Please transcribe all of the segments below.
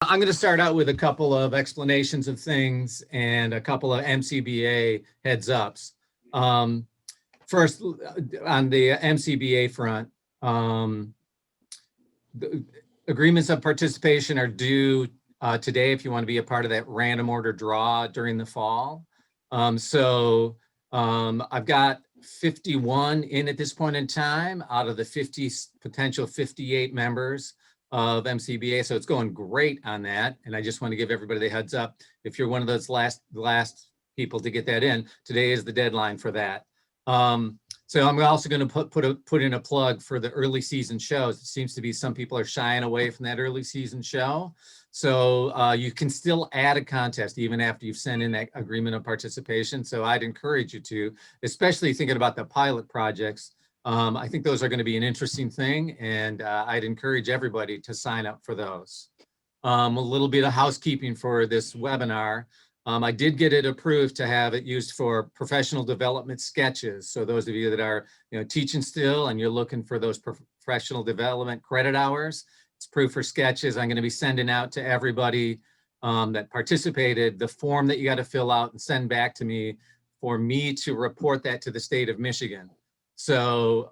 I'm going to start out with a couple of explanations of things and a couple of MCBA heads ups. Um, First, on the MCBA front, um, the agreements of participation are due today if you want to be a part of that random order draw during the fall. I've got 51 in at this point in time out of the 50 potential 58 members of MCBA. So it's going great on that. And I just want to give everybody the heads up. If you're one of those last people to get that in, today is the deadline for that. So I'm also going to put in a plug for the early season shows. It seems to be some people are shying away from that early season show. So you can still add a contest even after you've sent in that agreement of participation. So I'd encourage you to, especially thinking about the pilot projects. I think those are going to be an interesting thing, and I'd encourage everybody to sign up for those. A little bit of housekeeping for this webinar. I did get it approved to have it used for professional development sketches. So those of you that are teaching still and you're looking for those professional development credit hours, it's approved for sketches. I'm going to be sending out to everybody that participated the form that you got to fill out and send back to me for me to report that to the state of Michigan. So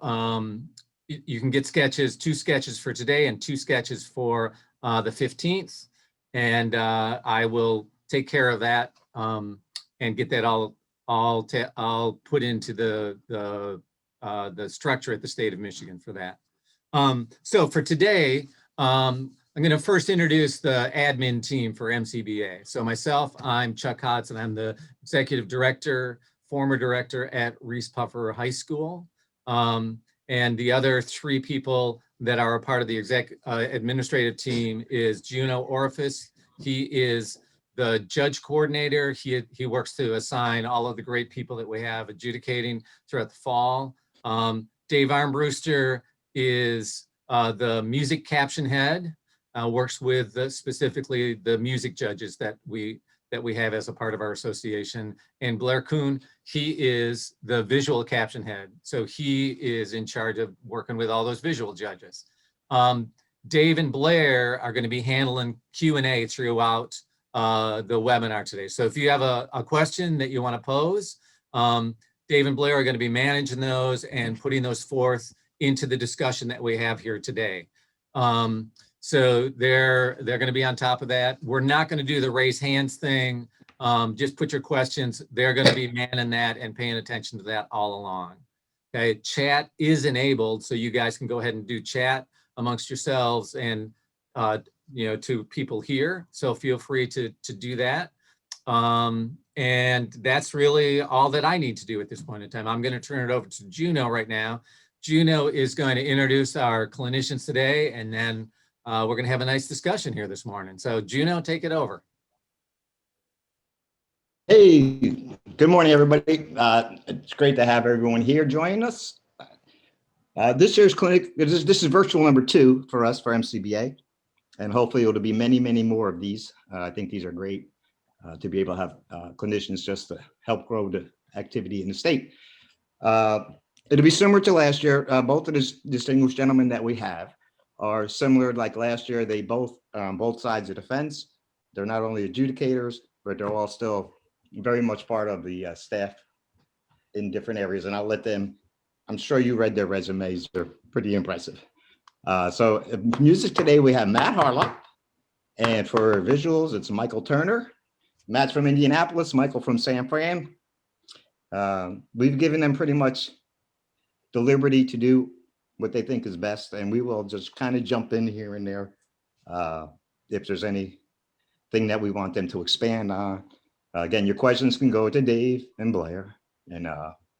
you can get sketches, 2 sketches for today and 2 sketches for the 15th. And I will take care of that and get that all put into the structure at the state of Michigan for that. So for today, I'm going to first introduce the admin team for MCBA. So myself, I'm Chuck Hodson. I'm the executive director, former director at Reese Puffer High School. And the other 3 people that are a part of the administrative team is Juno Orifice. He is the judge coordinator. He works to assign all of the great people that we have adjudicating throughout the fall. Dave Armbruster is the music caption head, works with specifically the music judges that we have as a part of our association. And Blair Kuhn, he is the visual caption head. So he is in charge of working with all those visual judges. Dave and Blair are going to be handling Q&A throughout the webinar today. So if you have a question that you want to pose, Dave and Blair are going to be managing those and putting those forth into the discussion that we have here today. So they're going to be on top of that. We're not going to do the raise hands thing. Just put your questions. They're going to be manning that and paying attention to that all along. Okay, chat is enabled, so you guys can go ahead and do chat amongst yourselves and to people here. So feel free to do that. And that's really all that I need to do at this point in time. I'm going to turn it over to Juno right now. Juno is going to introduce our clinicians today, and then we're going to have a nice discussion here this morning. So Juno, take it over. Hey, good morning, everybody. It's great to have everyone here joining us. This year's clinic, this is virtual number 2 for us for MCBA, and hopefully it'll be many, many more of these. I think these are great to be able to have clinicians just to help grow the activity in the state. It'll be similar to last year. Both of the distinguished gentlemen that we have are similar. Like last year, they both sides of the fence. They're not only adjudicators, but they're all still very much part of the staff in different areas. And I'll let them, I'm sure you read their resumes. They're pretty impressive. So music today, we have Matt Harlock. And for visuals, it's Michael Turner. Matt's from Indianapolis, Michael from San Fran. We've given them pretty much the liberty to do what they think is best, and we will just kind of jump in here and there if there's anything that we want them to expand on. Again, your questions can go to Dave and Blair, and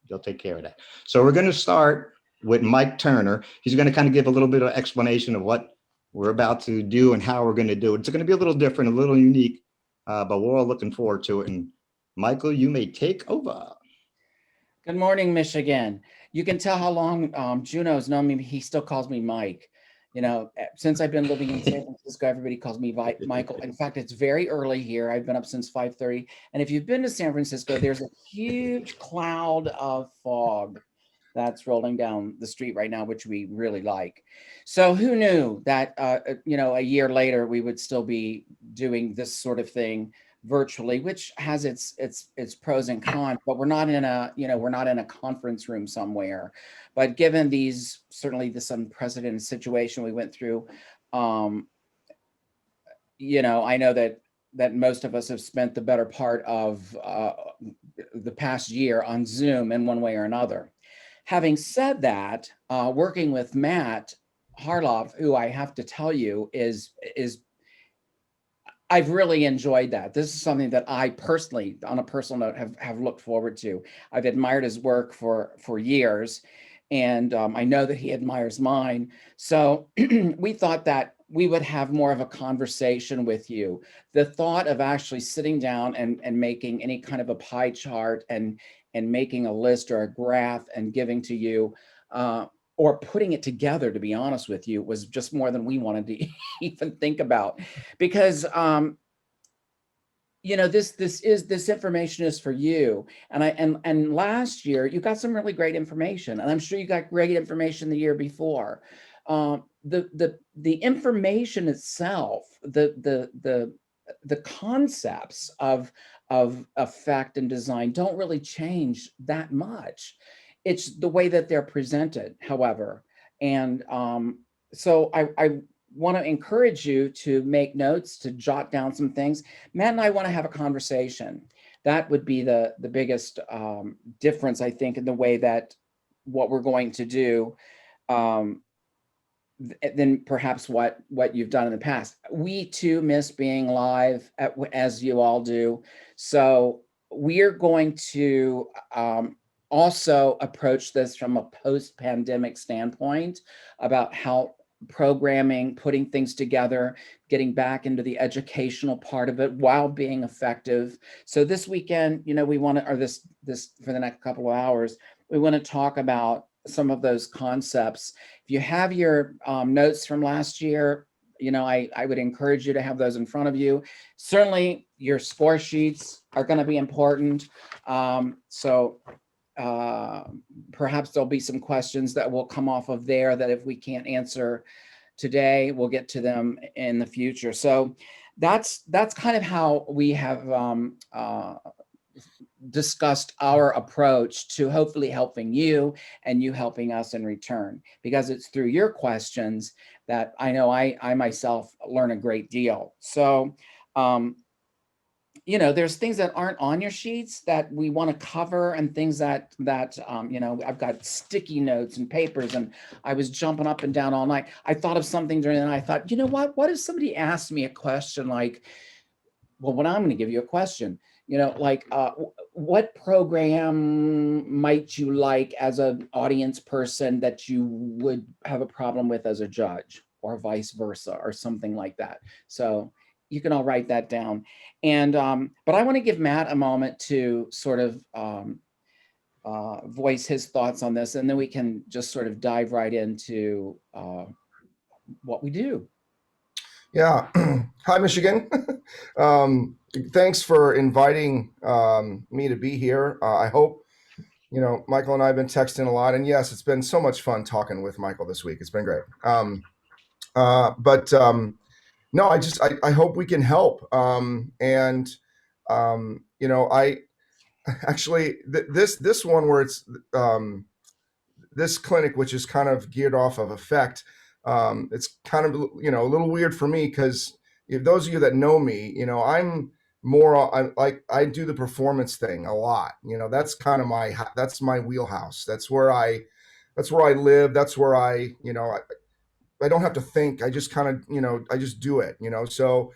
they'll take care of that. So we're going to start with Mike Turner. He's going to kind of give a little bit of explanation of what we're about to do and how we're going to do it. It's going to be a little different, a little unique, but we're all looking forward to it. And Michael, you may take over. Good morning, Michigan. You can tell how long Juno's known me. He still calls me Mike. Since I've been living in San Francisco, everybody calls me Michael. In fact, it's very early here. I've been up since 5:30. And if you've been to San Francisco, there's a huge cloud of fog. that's rolling down the street right now, which we really like. So who knew that, a year later we would still be doing this sort of thing virtually, which has its pros and cons, but we're not in a conference room somewhere. But given certainly this unprecedented situation we went through, I know that most of us have spent the better part of the past year on Zoom in one way or another. Having said that, working with Matt Harloff, who I have to tell you is I've really enjoyed that. This is something that I personally, on a personal note, have looked forward to. I've admired his work for years, and I know that he admires mine. So we thought that we would have more of a conversation with you. The thought of actually sitting down and making any kind of a pie chart and making a list or a graph and giving to you, or putting it together, to be honest with you, was just more than we wanted to even think about, because this information is for you. And last year you got some really great information, and I'm sure you got great information the year before. The information itself, the concepts of effect and design don't really change that much. It's the way that they're presented, however. And so I want to encourage you to make notes, to jot down some things. Matt and I want to have a conversation. That would be the biggest difference, I think, in the way that what we're going to do, than perhaps what you've done in the past. We too miss being live, as you all do. So we're going to also approach this from a post-pandemic standpoint about how programming, putting things together, getting back into the educational part of it while being effective. So this weekend, we want to, or this for the next couple of hours, we want to talk about some of those concepts. If you have your notes from last year, I would encourage you to have those in front of you. Certainly your score sheets are going to be important. So perhaps there'll be some questions that will come off of there that if we can't answer today, we'll get to them in the future. So that's kind of how we have discussed our approach to hopefully helping you and you helping us in return, because it's through your questions that I know I myself learn a great deal. So there's things that aren't on your sheets that we want to cover, and things that I've got sticky notes and papers, and I was jumping up and down all night. I thought of something during the night. I thought, what if somebody asked me a question like, well, when I'm going to give you a question, what program might you like as an audience person that you would have a problem with as a judge, or vice versa, or something like that. So you can all write that down. And but I want to give Matt a moment to sort of voice his thoughts on this, and then we can just sort of dive right into what we do. Yeah. Hi, Michigan. Thanks for inviting me to be here. I hope, Michael and I have been texting a lot, and yes, it's been so much fun talking with Michael this week. It's been great. No, I hope we can help. I actually, this one where it's this clinic, which is kind of geared off of effect. It's kind of, a little weird for me, because if those of you that know me, I'm more, I do the performance thing a lot. That's kind of that's my wheelhouse. That's where I live. That's where I don't have to think. I just kind of, I just do it, so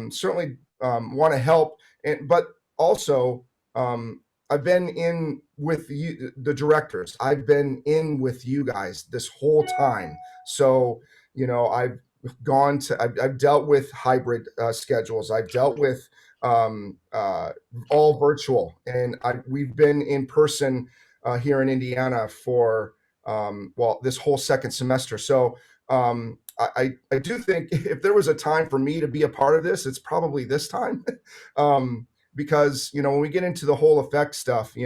certainly want to help. But also, I've been in with you, the directors. I've been in with you guys this whole time. So, I've dealt with hybrid schedules. I've dealt with all virtual, and we've been in person here in Indiana for this whole second semester. So I do think if there was a time for me to be a part of this, it's probably this time. Because when we get into the whole effect stuff,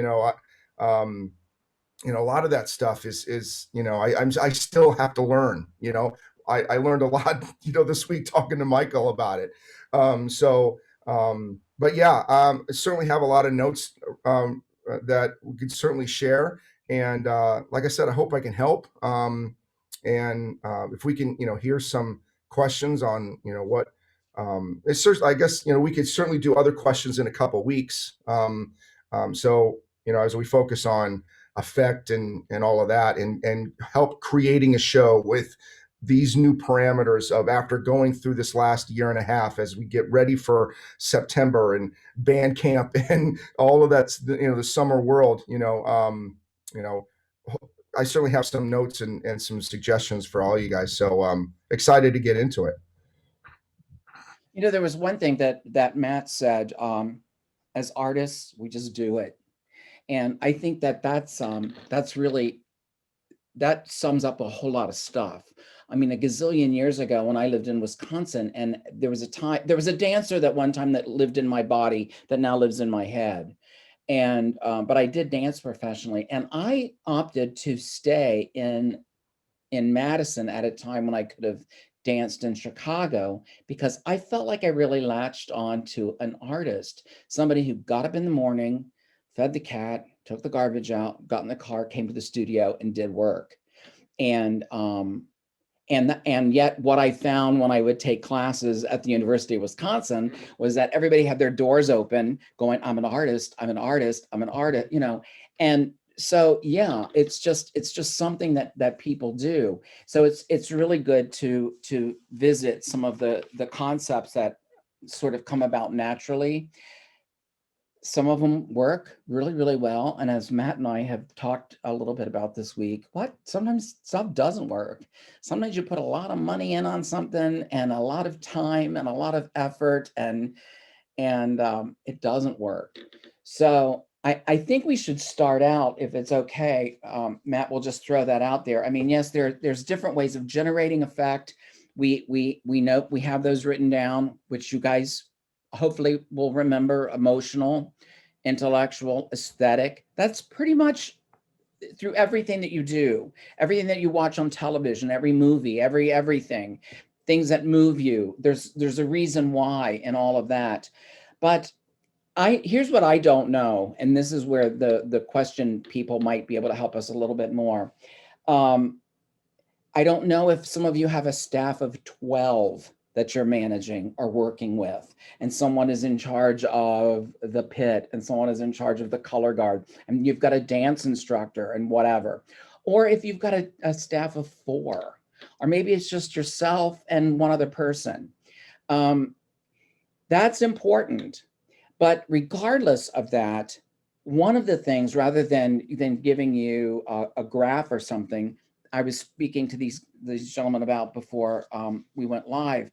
you know, a lot of that stuff is, you know, I still have to learn, you know. I learned a lot, you know, this week talking to Michael about it. But yeah, I certainly have a lot of notes that we could certainly share. And like I said, I hope I can help. And if we can, you know, hear some questions on, you know, what it's I guess, you know, we could certainly do other questions in a couple weeks. So, you know, as we focus on effect and all of that, and help creating a show with these new parameters of after going through this last year and a half as we get ready for September and band camp and all of that's, you know, the summer world, you know, I certainly have some notes and some suggestions for all you guys. So excited to get into it. You know, there was one thing that Matt said, as artists, we just do it. And I think that's really, that sums up a whole lot of stuff. I mean, a gazillion years ago when I lived in Wisconsin, and there was a dancer that one time that lived in my body that now lives in my head. And, but I did dance professionally, and I opted to stay in Madison at a time when I could have danced in Chicago, because I felt like I really latched on to an artist, somebody who got up in the morning, fed the cat, took the garbage out, got in the car, came to the studio and did work. And and yet what I found when I would take classes at the University of Wisconsin was that everybody had their doors open going, I'm an artist, I'm an artist, I'm an artist, you know. And so, yeah, it's just something that people do. So it's really good to visit some of the concepts that sort of come about naturally. Some of them work really, really well. And as Matt and I have talked a little bit about this week, sometimes stuff doesn't work. Sometimes you put a lot of money in on something and a lot of time and a lot of effort, and it doesn't work. So I think we should start out, if it's okay. Matt, we'll just throw that out there. I mean, yes, there's different ways of generating effect. We know we have those written down, which you guys hopefully will remember: emotional, intellectual, aesthetic. That's pretty much through everything that you do, everything that you watch on television, every movie, everything, things that move you. There's a reason why and all of that. But here's what I don't know, and this is where the question people might be able to help us a little bit more. I don't know if some of you have a staff of 12 that you're managing or working with, and someone is in charge of the pit and someone is in charge of the color guard, and you've got a dance instructor and whatever. Or if you've got a staff of 4, or maybe it's just yourself and one other person. That's important. But regardless of that, one of the things, rather than giving you a graph or something, I was speaking to these gentlemen about before we went live.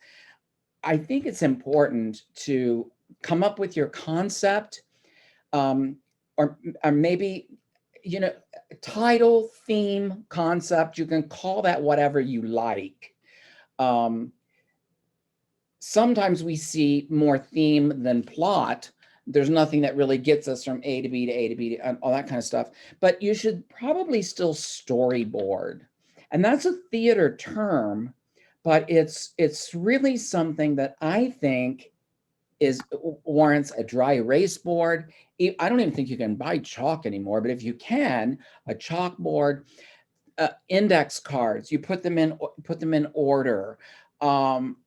I think it's important to come up with your concept, or maybe, you know, title, theme, concept. You can call that whatever you like. Sometimes we see more theme than plot. There's nothing that really gets us from A to B to A to B to all that kind of stuff. But you should probably still storyboard. And that's a theater term, but it's really something that I think warrants a dry erase board. I don't even think you can buy chalk anymore, but if you can, a chalkboard, index cards, you put them in order. And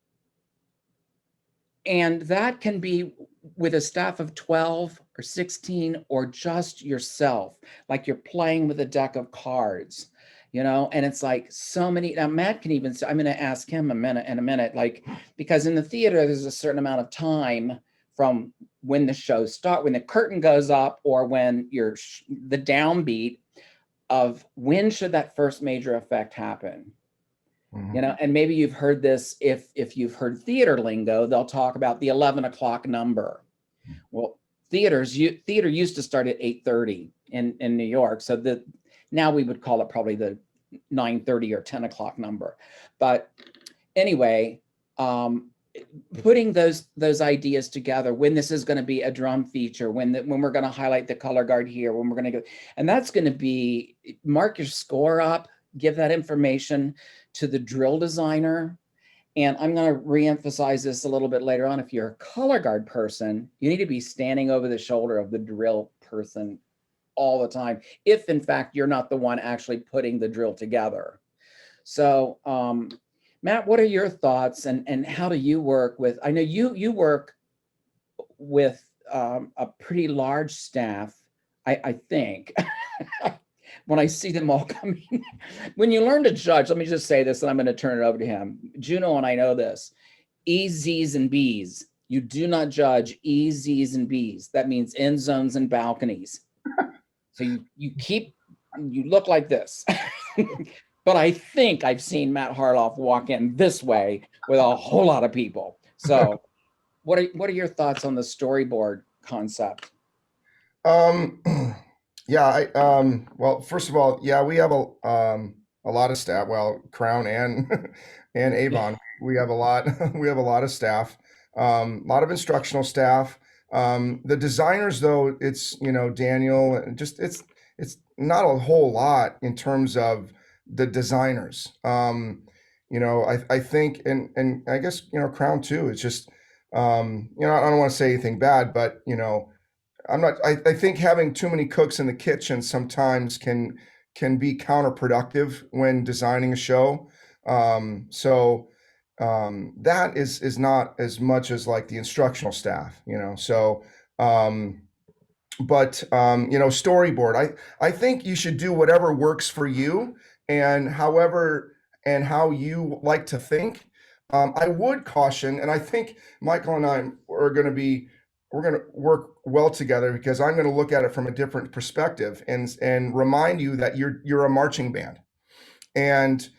that can be with a staff of 12 or 16, or just yourself, like you're playing with a deck of cards, you know. And it's like so many. Now Matt can even, I'm going to ask him in a minute, like, because in the theater there's a certain amount of time from when the show starts, when the curtain goes up, or when you're the downbeat of when should that first major effect happen. You know, and maybe you've heard this, if you've heard theater lingo, they'll talk about the 11 o'clock number. Well, theater used to start at 8:30 in New York. So now we would call it probably the 9:30 or 10 o'clock number. But anyway, putting those ideas together, when this is going to be a drum feature, when we're going to highlight the color guard here, when we're going to go, and that's going to be, mark your score up, give that information to the drill designer. And I'm going to reemphasize this a little bit later on. If you're a color guard person, you need to be standing over the shoulder of the drill person all the time, if in fact you're not the one actually putting the drill together. So Matt, what are your thoughts, and how do you work with, I know you work with a pretty large staff, I think. When I see them all coming, when you learn to judge, let me just say this, and I'm going to turn it over to him. Juno and I know this, E's, Z's, and B's. You do not judge E's, Z's, and B's. That means end zones and balconies. So you look like this. But I think I've seen Matt Harloff walk in this way with a whole lot of people. So what are your thoughts on the storyboard concept? Yeah, well, first of all, yeah, we have a lot of staff. Well, Crown and and Avon, we have a lot. We have a lot of staff, a lot of instructional staff. The designers, though, it's Daniel, and just it's not a whole lot in terms of the designers. I think, and I guess Crown too. It's just I don't want to say anything bad, but I'm not. I think having too many cooks in the kitchen sometimes can be counterproductive when designing a show. That is not as much as like the instructional staff, So, storyboard. I think you should do whatever works for you, and how you like to think. I would caution, and I think Michael and I are going to we're going to work well together, because I'm going to look at it from a different perspective and remind you that you're a marching band, and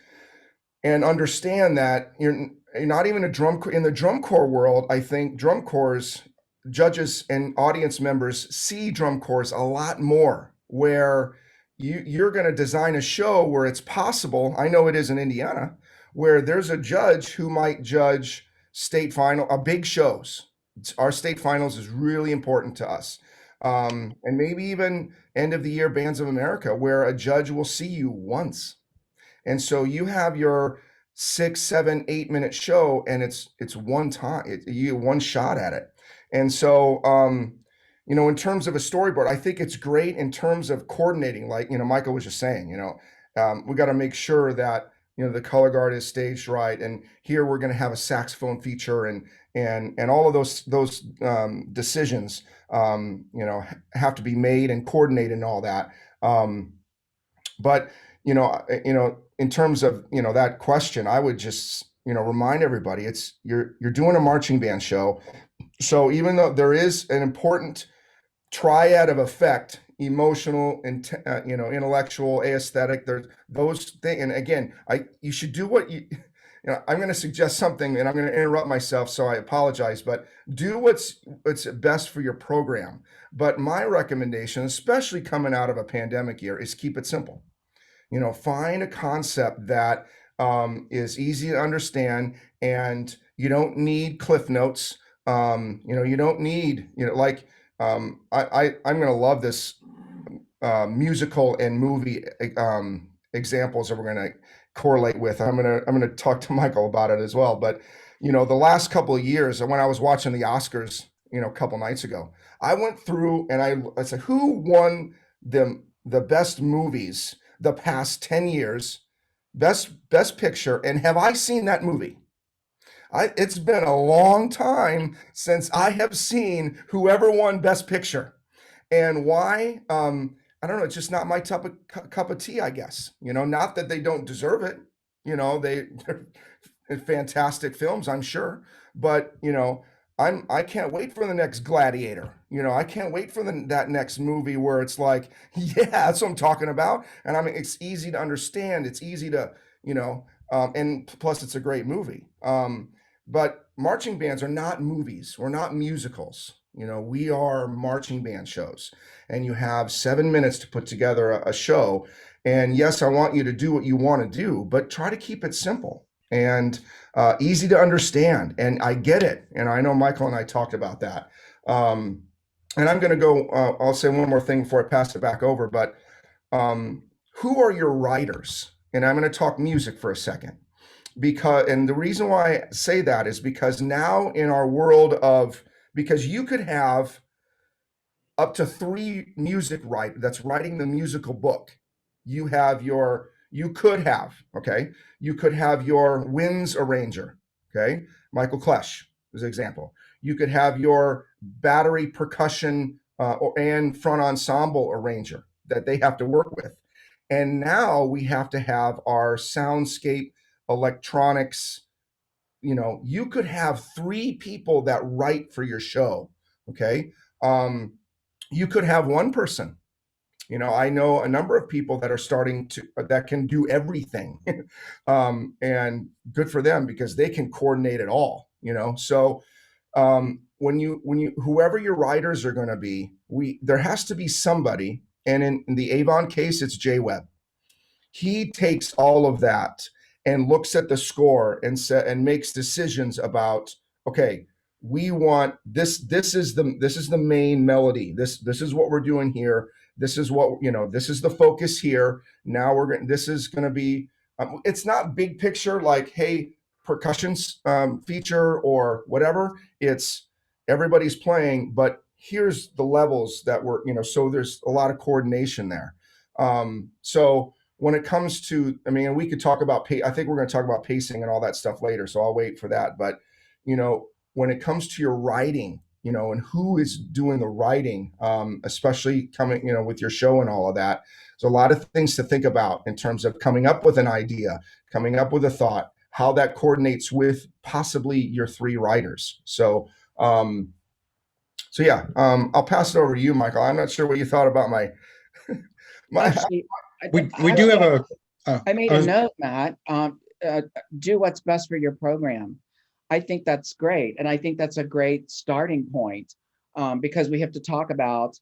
understand that you're not even a in the drum corps world. I think drum corps judges and audience members see drum corps a lot more, where you're going to design a show where it's possible. I know it is in Indiana, where there's a judge who might judge state final, big shows. Our state finals is really important to us. And maybe even end of the year Bands of America, where a judge will see you once. And so you have your 6, 7, 8 minute show, and it's one time, you one shot at it. And so, in terms of a storyboard, I think it's great in terms of coordinating, like, Michael was just saying, we got to make sure that, the color guard is staged right. And here we're going to have a saxophone feature, and all of those decisions, have to be made and coordinated and all that. But, in terms of, that question, I would just, remind everybody, you're doing a marching band show. So even though there is an important triad of effect, emotional and intellectual, aesthetic, there's those things. And again, you should do what I'm going to suggest something, and I'm going to interrupt myself, so I apologize, but do what's best for your program. But my recommendation, especially coming out of a pandemic year, is keep it simple. Find a concept that is easy to understand, and you don't need cliff notes. You don't need, I'm going to love this musical and movie examples that we're going to correlate with. I'm going to talk to Michael about it as well. But, the last couple of years, when I was watching the Oscars, a couple nights ago, I went through and I said, who won the best movies the past 10 years, best picture, and have I seen that movie? It's been a long time since I have seen whoever won Best Picture. And why? I don't know. It's just not my cup of tea, I guess. Not that they don't deserve it. They're fantastic films, I'm sure. But I can't wait for the next Gladiator. I can't wait for that next movie where it's like, yeah, that's what I'm talking about. And I mean, it's easy to understand. It's easy to, and plus it's a great movie. But marching bands are not movies. We're not musicals. We are marching band shows, and you have 7 minutes to put together a show. And yes, I want you to do what you want to do, but try to keep it simple. and easy to understand. And I get it. And I know Michael and I talked about that. And I'm going to go, I'll say one more thing before I pass it back over, but who are your writers? And I'm going to talk music for a second. And the reason why I say that is because now in our world because you could have up to 3 music that's writing the musical book. You could have your winds arranger, okay? Michael Klesch is an example. You could have your battery percussion and front ensemble arranger that they have to work with. And now we have to have our soundscape electronics. You could have 3 people that write for your show, okay? You could have one person. I know a number of people that are that can do everything. And good for them because they can coordinate it all, So whoever your writers are going to be, there has to be somebody. And in the Avon case, it's Jay Webb. He takes all of that and looks at the score and makes decisions about, okay, we want this. This is the main melody. This is what we're doing here. This is what this is the focus here. Now this is going to be. It's not big picture like, hey, percussion feature or whatever. It's everybody's playing, but here's the levels that we're So there's a lot of coordination there. So when it comes to, we could talk about I think we're going to talk about pacing and all that stuff later, so I'll wait for that. But when it comes to your writing, and who is doing the writing, especially coming, with your show and all of that, there's a lot of things to think about in terms of coming up with an idea, coming up with a thought, how that coordinates with possibly your 3 writers. So yeah, I'll pass it over to you, Michael. I'm not sure what you thought about my. Actually, We do have a. I made a note, Matt. Do what's best for your program. I think that's great. And I think that's a great starting point because we have to talk about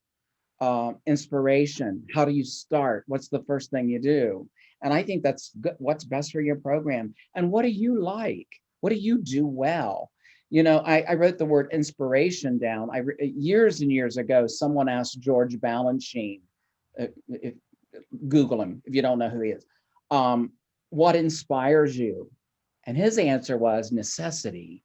inspiration. How do you start? What's the first thing you do? And I think that's good. What's best for your program. And what do you like? What do you do well? I wrote the word inspiration down. Years and years ago, someone asked George Balanchine, Google him if you don't know who he is, what inspires you? And his answer was necessity.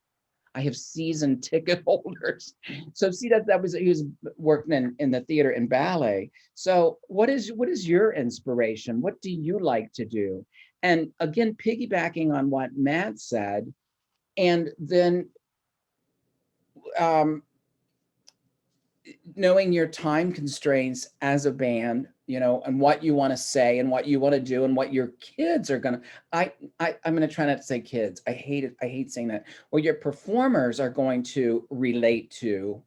I have season ticket holders. So see that was, he was working in the theater and ballet. So what is your inspiration? What do you like to do? And again, piggybacking on what Matt said, and then knowing your time constraints as a band, and what you want to say and what you want to do and what your kids are going to, I'm going to try not to say kids. I hate it. I hate saying that. What your performers are going to relate to,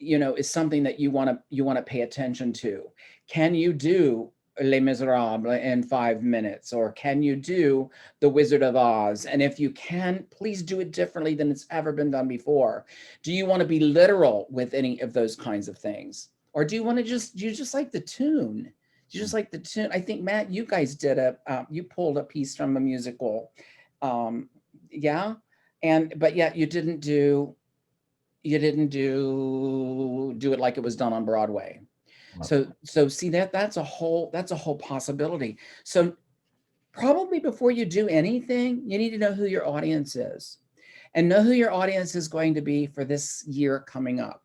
is something that you want to pay attention to. Can you do Les Miserables in 5 minutes, or can you do The Wizard of Oz? And if you can, please do it differently than it's ever been done before. Do you want to be literal with any of those kinds of things? Or do you want to you just like the tune? You just like the tune. I think, Matt, you guys did you pulled a piece from a musical. Yeah. But yet you didn't do it like it was done on Broadway. So see that's a whole possibility. So probably before you do anything, you need to know who your audience is and know who your audience is going to be for this year coming up.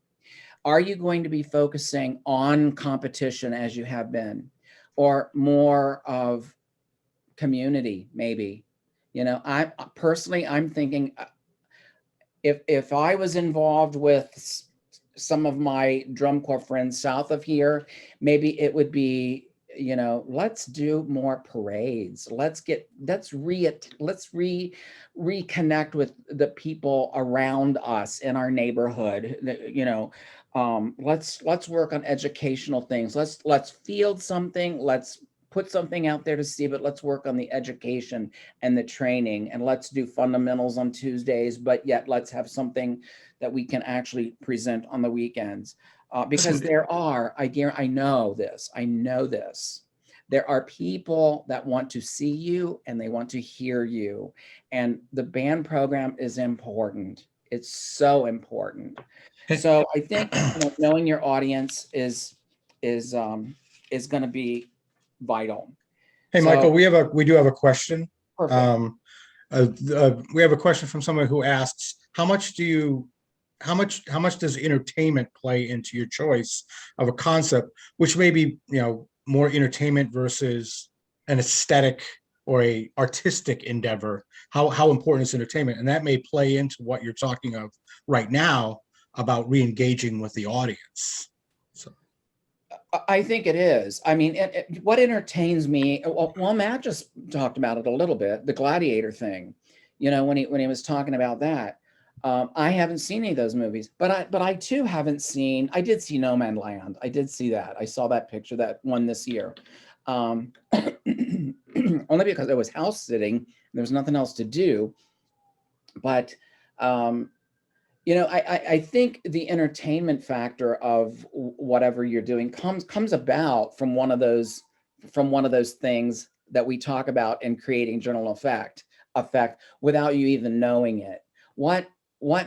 Are you going to be focusing on competition as you have been, or more of community? Maybe, I'm thinking if I was involved with some of my drum corps friends south of here, maybe it would be, let's do more parades. Let's reconnect with the people around us in our neighborhood. Let's work on educational things. Let's field something. Let's put something out there to see, but let's work on the education and the training, and let's do fundamentals on Tuesdays, but yet let's have something that we can actually present on the weekends. Because I know this, There are people that want to see you and they want to hear you. And the band program is important. It's so important. So I think, you know, knowing your audience is going to be vital. Hey, So- Michael, we do have a question. Perfect. We have a question from someone who asks, how much does entertainment play into your choice of a concept, which may be, you know, more entertainment versus an aesthetic or a artistic endeavor? How important is entertainment? And that may play into what you're talking of right now about re-engaging with the audience. So I think it is. I mean, what entertains me, well, Matt just talked about it a little bit, the Gladiator thing, you know, when he was talking about that. I haven't seen any of those movies, but I too haven't seen, I did see No Man Land. I did see that. I saw that picture, that one this year. Only because I was house sitting, there was nothing else to do. But you know, I think the entertainment factor of whatever you're doing comes about from one of those things that we talk about in creating journal effect without you even knowing it. What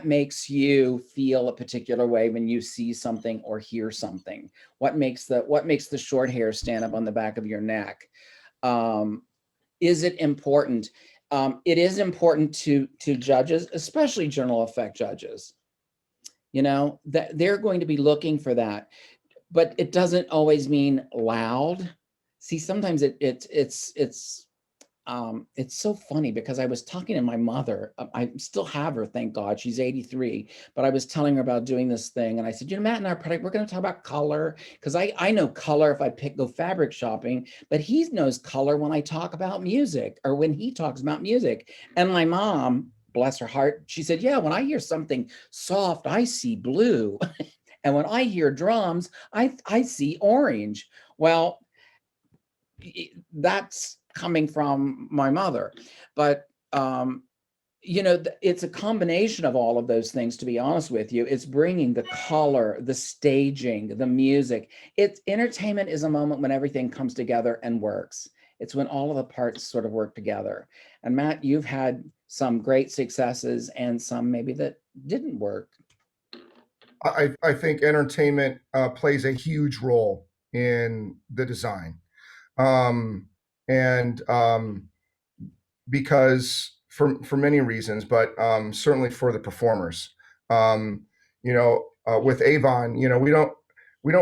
makes you feel a particular way when you see something or hear something? What makes the short hair stand up on the back of your neck? Is it important? It is important to judges, especially journal effect judges. You know, that they're going to be looking for that, but it doesn't always mean loud. See, sometimes it's so funny because I was talking to my mother. I still have her, thank God. She's 83, but I was telling her about doing this thing. And I said, you know, Matt and I we're going to talk about color, because I know color if I go fabric shopping, but he knows color when I talk about music or when he talks about music. And my mom, bless her heart, she said, yeah, when I hear something soft, I see blue. And when I hear drums, I see orange. Well, that's coming from my mother, but you know, it's a combination of all of those things, to be honest with you. It's bringing the color, the staging, the music. It's entertainment is a moment when everything comes together and works. It's when all of the parts sort of work together. And Matt, you've had some great successes and some maybe that didn't work. I think entertainment plays a huge role in the design. And because for many reasons, but certainly for the performers. You know, with Avon, you know, we don't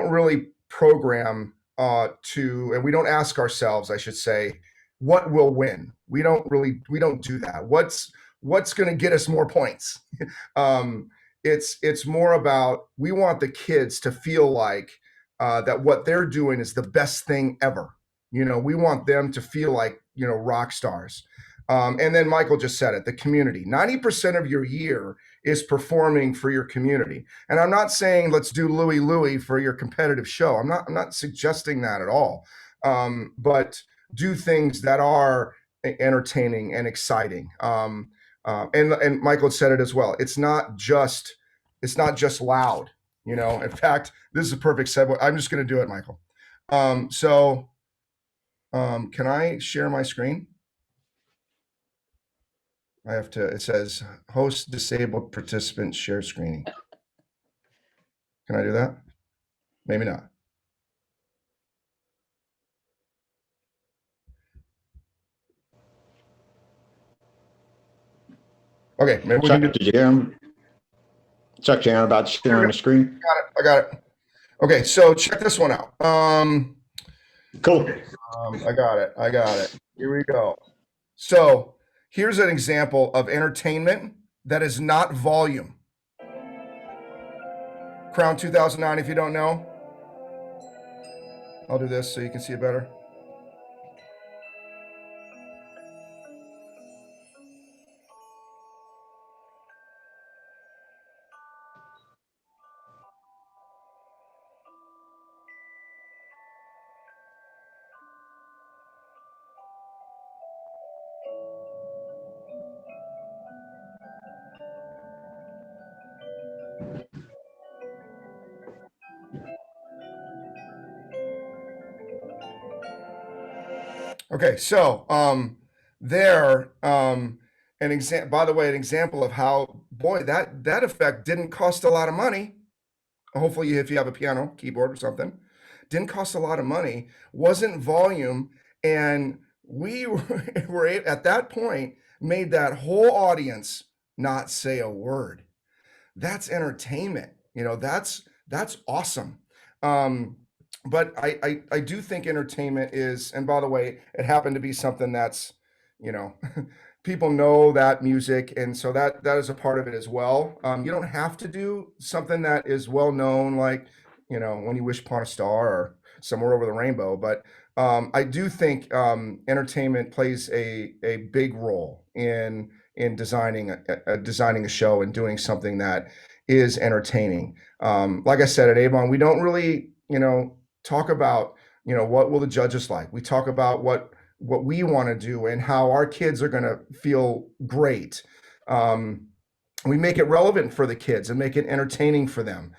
really program and we don't ask ourselves, I should say, what will win. We don't do that. What's going to get us more points? It's more about, we want the kids to feel like that what they're doing is the best thing ever. You know, we want them to feel like, you know, rock stars. And then Michael just said it, the community. 90% of your year is performing for your community. And I'm not saying let's do Louie Louie for your competitive show. I'm not suggesting that at all. But do things that are entertaining and exciting. And Michael said it as well. It's not just loud. You know, in fact, this is a perfect segue. I'm just going to do it, Michael. Can I share my screen? I have to, it says host disabled participant share screening. Can I do that? Maybe not. Okay, maybe we Chuck, can do. did you hear him? Chuck, you're about sharing the screen? I got it. Okay, so check this one out. Cool. I got it. Here we go. So here's an example of entertainment that is not volume. Crown 2009, if you don't know. I'll do this so you can see it better. Okay, so an example, by the way, an example of how, boy, that effect didn't cost a lot of money. Hopefully, if you have a piano, keyboard, or something, didn't cost a lot of money, wasn't volume, and we were at that point made that whole audience not say a word. That's entertainment. That's awesome. But I do think entertainment is, and by the way, it happened to be something that's, you know, people know that music, and so that is a part of it as well. You don't have to do something that is well known, like, When You Wish Upon a Star or Somewhere Over the Rainbow, but I do think entertainment plays a big role in designing designing a show and doing something that is entertaining. Like I said, at Avon, we don't really, talk about, what will the judges like. We talk about what we want to do and how our kids are going to feel great. We make it relevant for the kids and make it entertaining for them.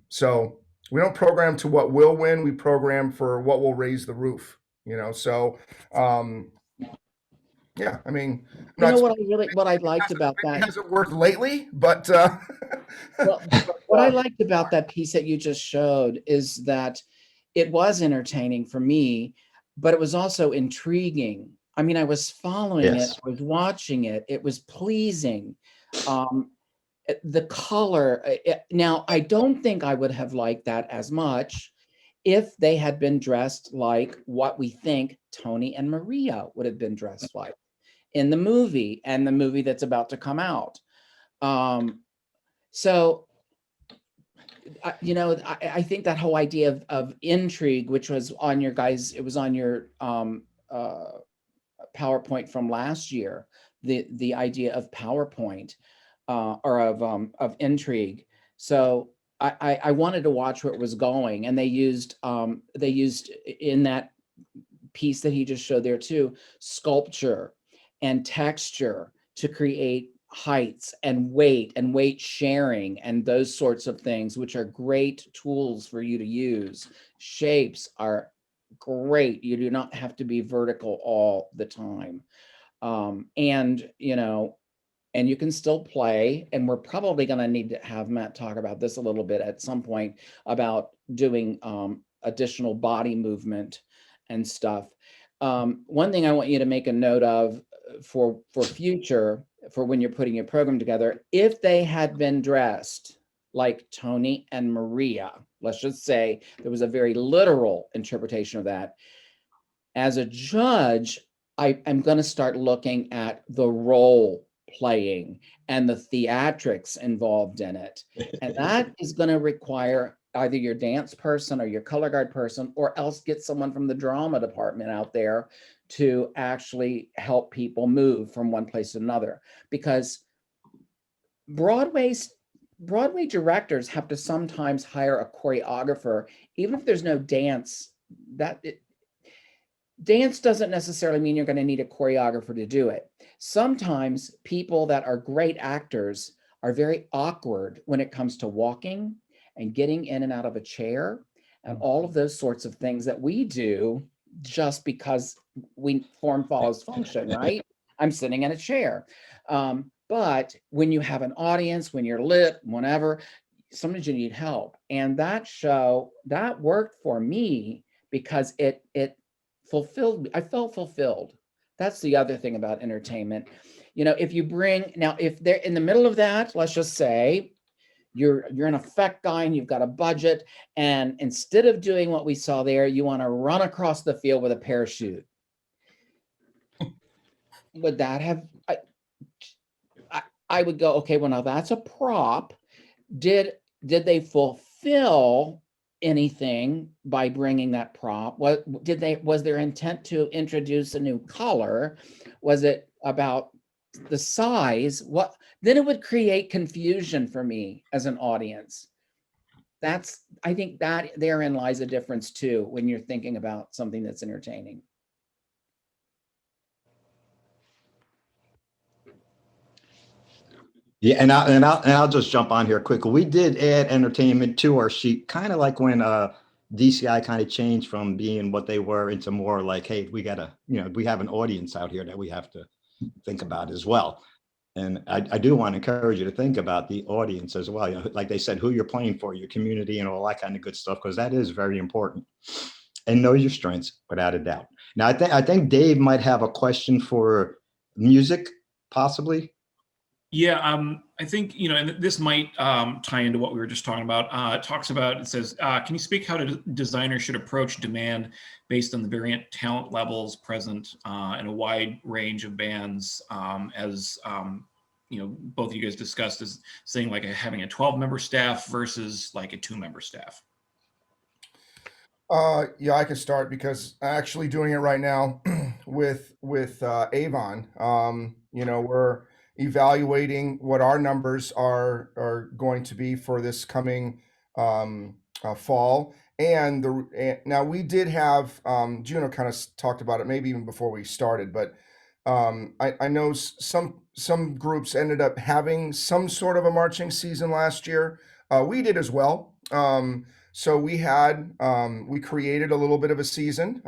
So we don't program to what will win. We program for what will raise the roof. So yeah, I mean, You know not what I liked about it that. hasn't worked lately, but Well, what I liked about that piece that you just showed is that it was entertaining for me, but it was also intriguing. I mean, I was following it, Yes. I was watching it, it was pleasing. Um, the color. Now, I don't think I would have liked that as much if they had been dressed like what we think Tony and Maria would have been dressed like in the movie and the movie that's about to come out. Um, so I think that whole idea of intrigue, which was on your guys, it was on your PowerPoint from last year, the idea of PowerPoint or of intrigue. So I wanted to watch where it was going, and they used in that piece that he just showed there too, sculpture and texture to create heights and weight sharing and those sorts of things, which are great tools for you to use. Shapes are great. You do not have to be vertical all the time. And and you can still play, and we're probably going to need to have Matt talk about this a little bit at some point about doing additional body movement and stuff. One thing I want you to make a note of for future, for when you're putting your program together, if they had been dressed like Tony and Maria, let's just say there was a very literal interpretation of that. As a judge, I'm going to start looking at the role playing and the theatrics involved in it. And that is going to require either your dance person or your color guard person, or else get someone from the drama department out there to actually help people move from one place to another. Because Broadway directors have to sometimes hire a choreographer, even if there's no dance. Dance doesn't necessarily mean you're going to need a choreographer to do it. Sometimes people that are great actors are very awkward when it comes to walking and getting in and out of a chair and all of those sorts of things that we do just because form follows function, right? I'm sitting in a chair. But when you have an audience, when you're lit, whenever, sometimes you need help. And that show, that worked for me because it fulfilled me. I felt fulfilled. That's the other thing about entertainment. If you bring, now, if they're in the middle of that, let's just say you're an effect guy and you've got a budget, and instead of doing what we saw there, you want to run across the field with a parachute. Would that have, I would go, okay, well, now that's a prop. Did they fulfill anything by bringing that prop? Was their intent to introduce a new color? Was it about the size? Then it would create confusion for me as an audience. I think that therein lies a difference too, when you're thinking about something that's entertaining. Yeah, and I'll just jump on here quickly. We did add entertainment to our sheet, kind of like when DCI kind of changed from being what they were into more like, hey, we gotta, we have an audience out here that we have to think about as well. And I do want to encourage you to think about the audience as well. Like they said, who you're playing for, your community, and all that kind of good stuff, because that is very important. And know your strengths without a doubt. Now, I think Dave might have a question for music, possibly. Yeah, I think, and this might tie into what we were just talking about. It says, can you speak how designers should approach demand based on the variant talent levels present in a wide range of bands, as both of you guys discussed, as saying like having a 12-member staff versus like a 2-member staff? Yeah, I can start because I'm actually doing it right now with Avon. We're evaluating what our numbers are going to be for this coming fall. And now we did have Juno kind of talked about it maybe even before we started, but I know some groups ended up having some sort of a marching season last year. We did as well. So we created a little bit of a season,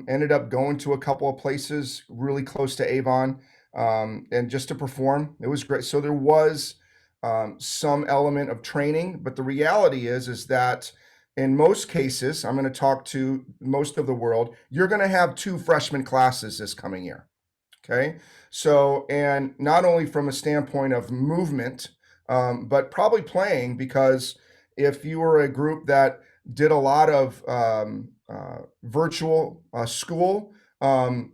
ended up going to a couple of places really close to Avon, and just to perform. It was great. So there was some element of training, but the reality is that in most cases, I'm going to talk to most of the world, you're going to have 2 freshman classes this coming year. Okay. So, and not only from a standpoint of movement, but probably playing, because if you were a group that did a lot of virtual school,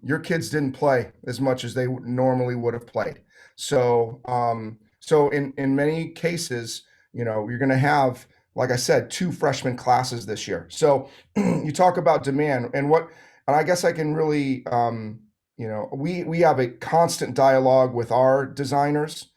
your kids didn't play as much as they normally would have played. So, so in many cases, you're going to have, like I said, 2 freshman classes this year. So you talk about demand and I guess I can really, we have a constant dialogue with our designers.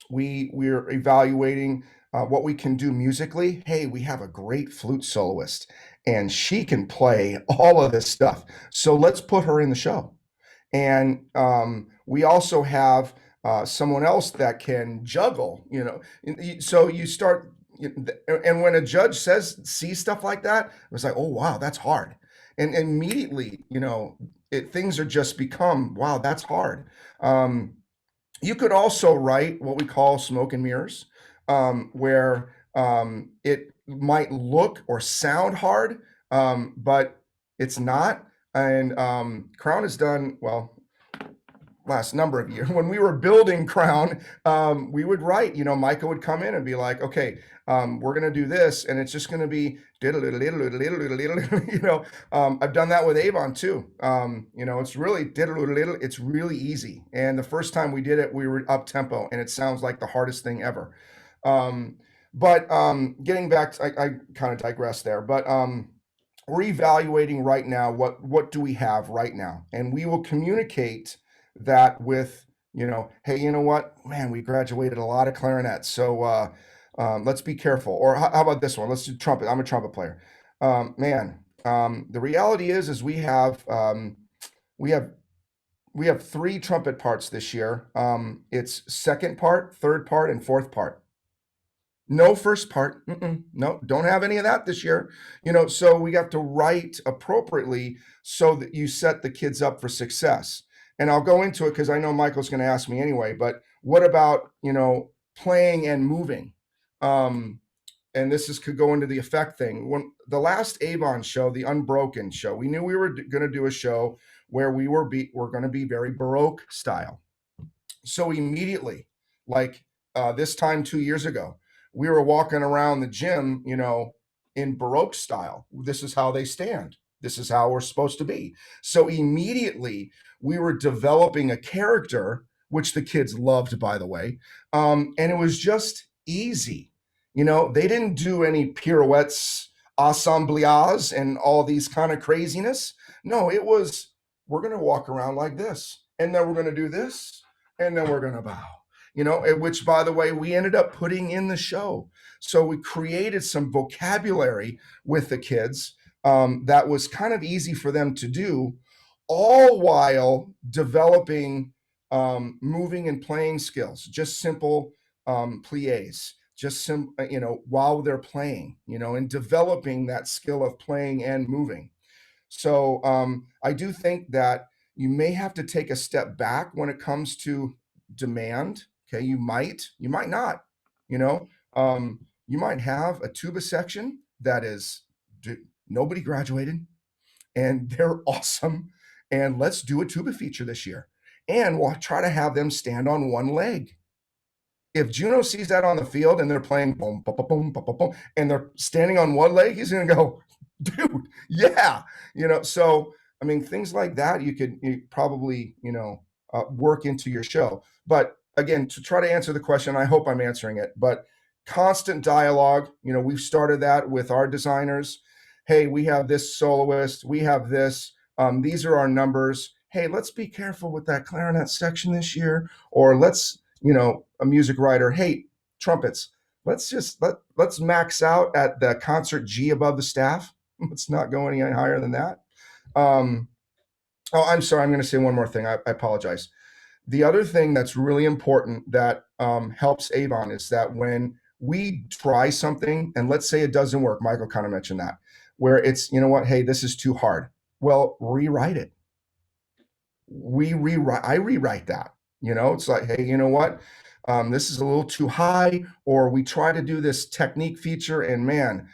We're evaluating what we can do musically. Hey, we have a great flute soloist and she can play all of this stuff. So let's put her in the show. And we also have someone else that can juggle, so you start, and when a judge sees stuff like that, it's like, oh, wow, that's hard. And immediately, things are just become, wow, that's hard. You could also write what we call smoke and mirrors, where it might look or sound hard, but it's not. And Crown has done, well, last number of years when we were building Crown, we would write, Micah would come in and be like, okay, we're going to do this. And it's just going to be, I've done that with Avon too. It's really, it's really easy. And the first time we did it, we were up tempo and it sounds like the hardest thing ever. But getting back to, I kind of digress there, but we're evaluating right now, what do we have right now? And we will communicate that with, hey, you know what, man, we graduated a lot of clarinets. So let's be careful. Or how about this one? Let's do trumpet. I'm a trumpet player. The reality is we have 3 trumpet parts this year. It's second part, third part, and fourth part. No first part. No, don't have any of that this year. So we have to write appropriately so that you set the kids up for success. And I'll go into it because I know Michael's going to ask me anyway, but what about, playing and moving? And could go into the effect thing. When the last Avon show, the Unbroken show, we knew we were going to do a show where we're going to be very Baroque style. So immediately, like this time 2 years ago, we were walking around the gym, in Baroque style. This is how they stand. This is how we're supposed to be. So immediately we were developing a character, which the kids loved, by the way. And it was just easy. They didn't do any pirouettes, assemblage, and all these kind of craziness. No, it was, we're going to walk around like this. And then we're going to do this. And then we're going to bow. Which, by the way, we ended up putting in the show. So we created some vocabulary with the kids that was kind of easy for them to do, all while developing moving and playing skills, just simple plies. just while they're playing, and developing that skill of playing and moving. So I do think that you may have to take a step back when it comes to demand. Okay, you might not. You might have a tuba section that is nobody graduated, and they're awesome. And let's do a tuba feature this year, and we'll try to have them stand on one leg. If Juno sees that on the field and they're playing boom, boom, boom, boom, boom, boom, and they're standing on one leg, he's going to go, dude, yeah. So, I mean, things like that, you probably, work into your show. But again, to try to answer the question, I hope I'm answering it, but constant dialogue, we've started that with our designers. Hey, we have this soloist, we have this, these are our numbers. Hey, let's be careful with that clarinet section this year, or let's, a music writer, hey, trumpets, let's max out at the concert G above the staff. Let's not go any higher than that. Oh, I'm sorry. I'm going to say one more thing. I apologize. The other thing that's really important that helps Avon is that when we try something and let's say it doesn't work, Michael kind of mentioned that, where it's, hey, this is too hard. Well, rewrite it. I rewrite that. It's like, hey, you know what? This is a little too high, or we try to do this technique feature and man,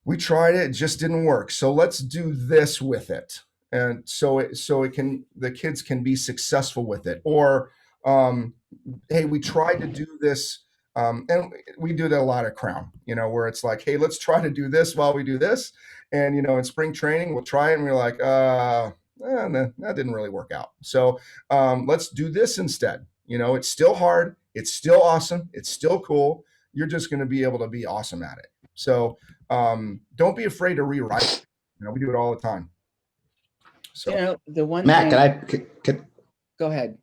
we tried it just didn't work. So let's do this with it. And so the kids can be successful with it. Or, hey, we tried to do this. And we do that a lot at Crown, where it's like, hey, let's try to do this while we do this. And, in spring training, we'll try it and we're like, that didn't really work out. So let's do this instead. It's still hard. It's still awesome. It's still cool. You're just going to be able to be awesome at it. So don't be afraid to rewrite. We do it all the time. So the one Matt, thing, go ahead.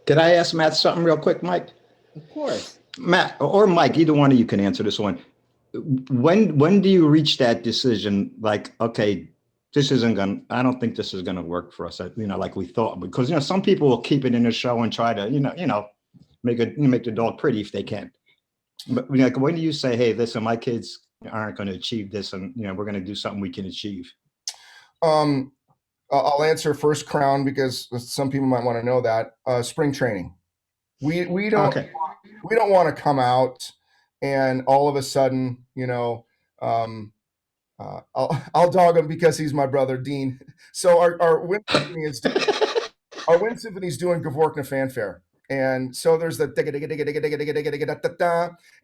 Could I ask Matt something real quick, Mike? Of course. Matt or Mike, either one of you can answer this one. When do you reach that decision? Like, okay, I don't think this is gonna work for us. Like we thought, because some people will keep it in the show and try to, make the dog pretty if they can. But like, when do you say, hey, listen, my kids aren't going to achieve this, and we're going to do something we can achieve? I'll answer first, Crown, because some people might want to know that. Spring training. We don't want to come out and all of a sudden, I'll dog him because he's my brother, Dean. So our wind symphony is doing Gavorkna fanfare. And so there's the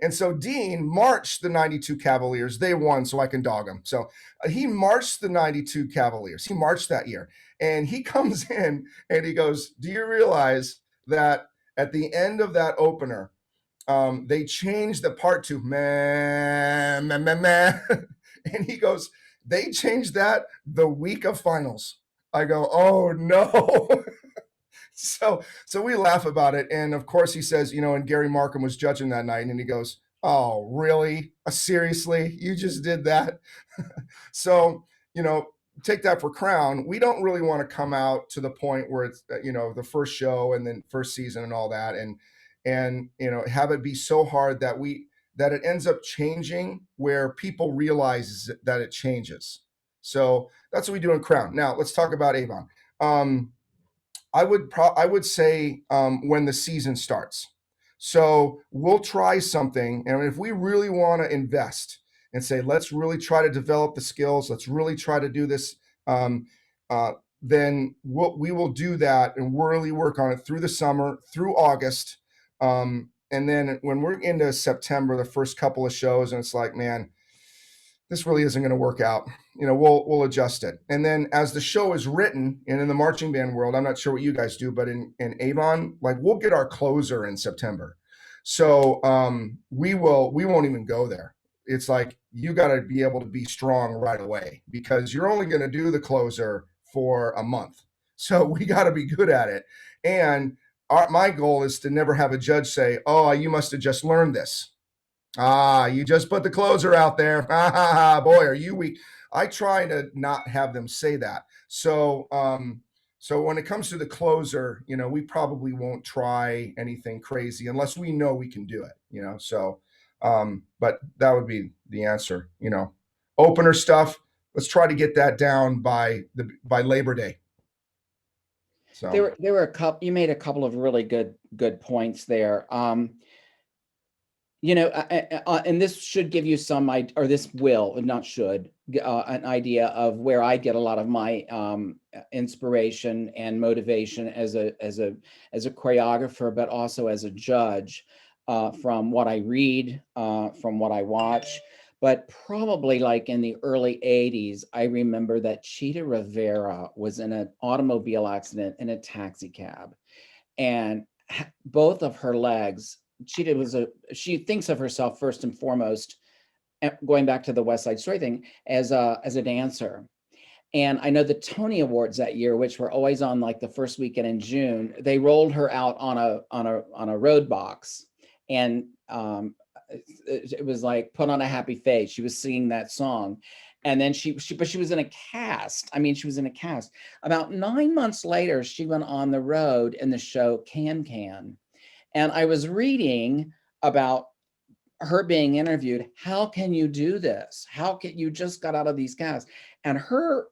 and so Dean marched the 92 Cavaliers. They won, so I can dog him. So he marched the 92 Cavaliers. He marched that year. And he comes in and he goes, do you realize that at the end of that opener, they changed the part to meh, meh, meh, meh. And he goes, they changed that the week of finals. I go, oh no. So we laugh about it. And of course he says, and Gary Markham was judging that night and he goes, oh, really? Seriously? You just did that? So, take that for Crown. We don't really want to come out to the point where it's, the first show and then first season and all that. And have it be so hard that it ends up changing where people realize that it changes. So that's what we do in Crown. Now let's talk about Avon. I would say when the season starts. So we'll try something, and if we really want to invest and say, let's really try to develop the skills, let's really try to do this, then we will do that and really work on it through the summer, through August, and then when we're into September, the first couple of shows, and it's like, man, this really isn't going to work out. We'll adjust it. And then as the show is written, and in the marching band world, I'm not sure what you guys do, but in Avon, like we'll get our closer in September. So we won't even go there. It's like, you got to be able to be strong right away because you're only going to do the closer for a month. So we got to be good at it. And my goal is to never have a judge say, oh, you must have just learned this. You just put the closer out there. Boy, are you weak. I try to not have them say that. So when it comes to the closer, we probably won't try anything crazy unless we know we can do it, So But that would be the answer. Opener stuff. Let's try to get that down by Labor Day. So There were a couple. You made a couple of really good points there. And this should give you some idea, or this will, not should, an idea of where I get a lot of my inspiration and motivation as a choreographer, but also as a judge, from what I read, from what I watch. But probably like in the early 80s, I remember that Chita Rivera was in an automobile accident in a taxi cab, and both of her legs, she thinks of herself first and foremost, going back to the West Side Story thing, as a dancer. And I know the Tony Awards that year, which were always on like the first weekend in June, they rolled her out on a road box, and it was like put on a happy face. She was singing that song, and then she was in a cast. I mean, she was in a cast. About 9 months later, she went on the road in the show Can Can, and I was reading about her being interviewed. How can you do this? How can you just got out of these casts? And her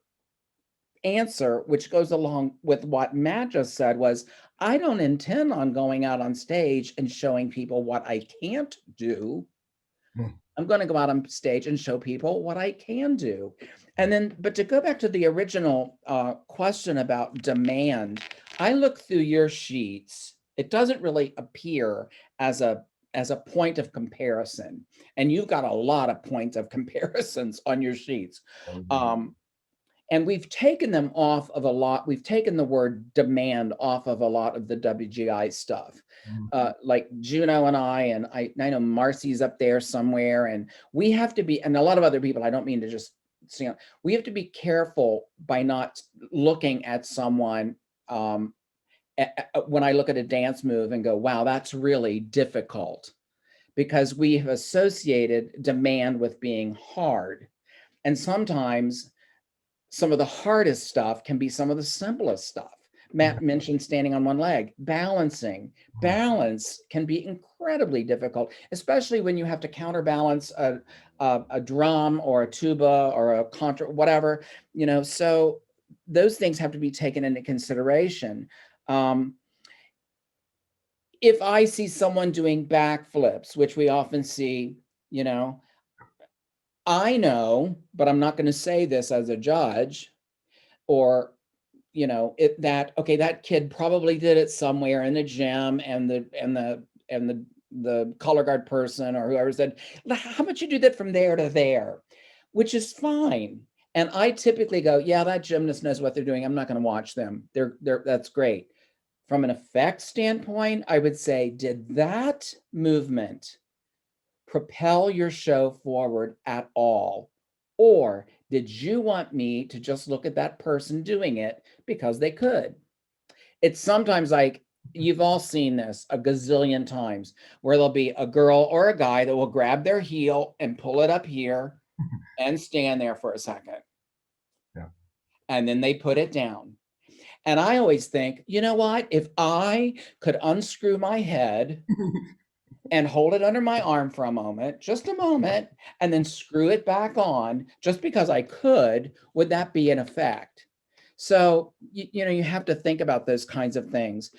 answer, which goes along with what Matt just said, was, I don't intend on going out on stage and showing people what I can't do. I'm going to go out on stage and show people what I can do. And then, but to go back to the original question about demand, I look through your sheets. It doesn't really appear as a point of comparison. And you've got a lot of points of comparisons on your sheets. And we've taken them off of a lot. We've taken the word demand off of a lot of the WGI stuff. Like Juno and I know Marcy's up there somewhere, and we have to be, and a lot of other people, I don't mean to just, we have to be careful by not looking at someone when I look at a dance move and go, wow, that's really difficult, because we have associated demand with being hard. And sometimes some of the hardest stuff can be some of the simplest stuff. Matt mentioned standing on one leg, balancing. Balance can be incredibly difficult, especially when you have to counterbalance a drum or a tuba or a contra, whatever, so those things have to be taken into consideration. If I see someone doing backflips, which we often see, I know, but I'm not going to say this as a judge, or, okay, that kid probably did it somewhere in the gym, and the color guard person or whoever said, how about you do that from there to there, which is fine. And I typically go, yeah, that gymnast knows what they're doing. I'm not going to watch them. That's great. From an effect standpoint, I would say, did that movement propel your show forward at all? Or did you want me to just look at that person doing it because they could? It's sometimes like, you've all seen this a gazillion times, where there'll be a girl or a guy that will grab their heel and pull it up here and stand there for a second. Yeah. And then they put it down. And I always think, you know what? If I could unscrew my head and hold it under my arm for a moment, just a moment, and then screw it back on just because I could, would that be an effect? So, you have to think about those kinds of things.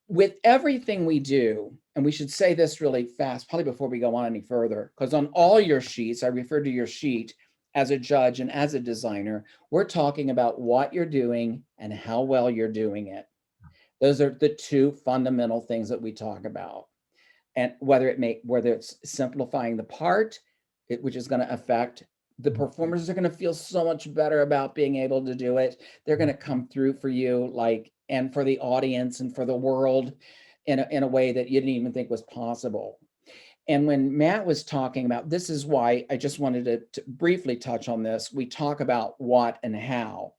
With everything we do, and we should say this really fast, probably before we go on any further, because on all your sheets, I refer to your sheet as a judge and as a designer, we're talking about what you're doing and how well you're doing it. Those are the two fundamental things that we talk about. And whether it's simplifying the part, which is going to affect the performers, are going to feel so much better about being able to do it. They're going to come through for you, and for the audience and for the world in a way that you didn't even think was possible. And when Matt was talking about, this is why I just wanted to briefly touch on this. We talk about what and how.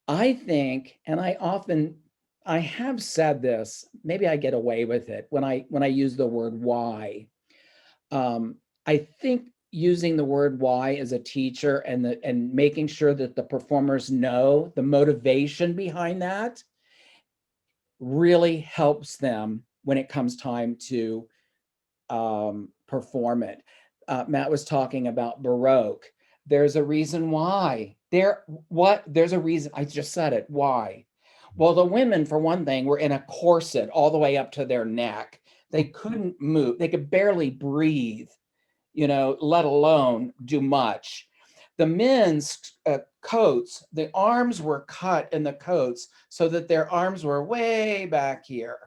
I think, and I have said this, maybe I get away with it when I use the word why. I think using the word why as a teacher and making sure that the performers know the motivation behind that really helps them when it comes time to perform it. Matt was talking about Baroque. There's a reason why. There's a reason. I just said it. Why? Well, the women, for one thing, were in a corset all the way up to their neck. They couldn't move. They could barely breathe, let alone do much. The men's coats, the arms were cut in the coats so that their arms were way back here.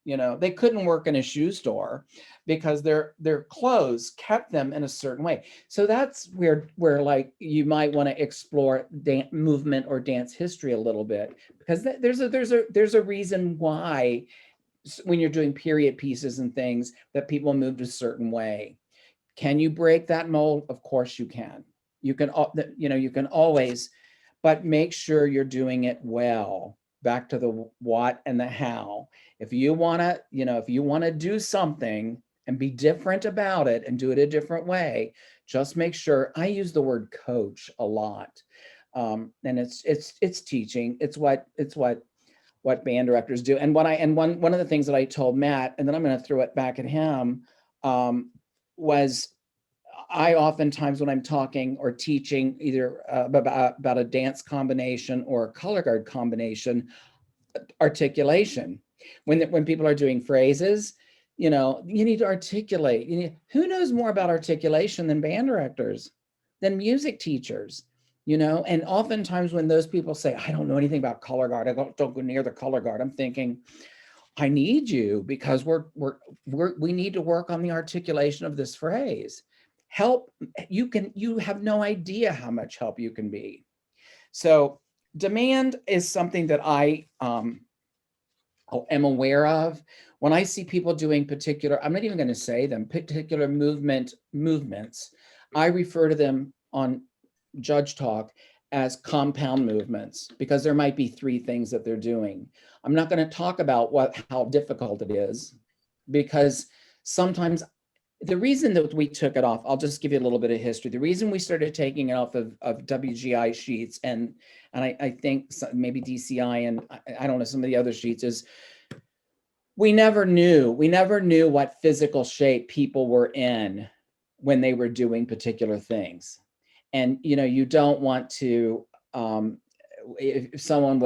They couldn't work in a shoe store because their clothes kept them in a certain way. So that's where like you might want to explore movement or dance history a little bit, because there's a reason why when you're doing period pieces and things that people moved a certain way. Can you break that mold? Of course you can. You can always, but make sure you're doing it well. Back to the what and the how. If you want to do something and be different about it and do it a different way, just make sure. I use the word coach a lot. And it's teaching. It's what band directors do. And one of the things that I told Matt, and then I'm going to throw it back at him, was I oftentimes, when I'm talking or teaching either about a dance combination or a color guard combination, articulation. When people are doing phrases, you need to articulate. Who knows more about articulation than band directors, than music teachers? And oftentimes when those people say, I don't know anything about color guard, I don't go near the color guard, I'm thinking, I need you, because we need to work on the articulation of this phrase. Help, you have no idea how much help you can be. So demand is something that I am aware of. When I see people doing particular, I'm not even going to say them, particular movements, I refer to them on Judge Talk as compound movements, because there might be 3 things that they're doing. I'm not going to talk about how difficult it is, because sometimes the reason that we took it off, I'll just give you a little bit of history. The reason we started taking it off of WGI sheets and I think maybe DCI and I don't know, some of the other sheets, is we never knew what physical shape people were in when they were doing particular things. And, you don't want to, if someone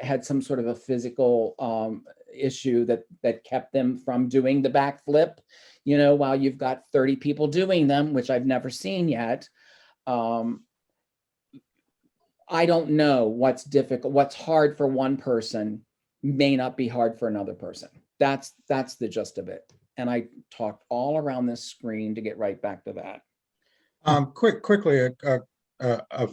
had some sort of a physical issue that kept them from doing the backflip, while you've got 30 people doing them, which I've never seen yet. I don't know what's difficult, what's hard for one person may not be hard for another person. That's the gist of it. And I talked all around this screen to get right back to that. Quickly,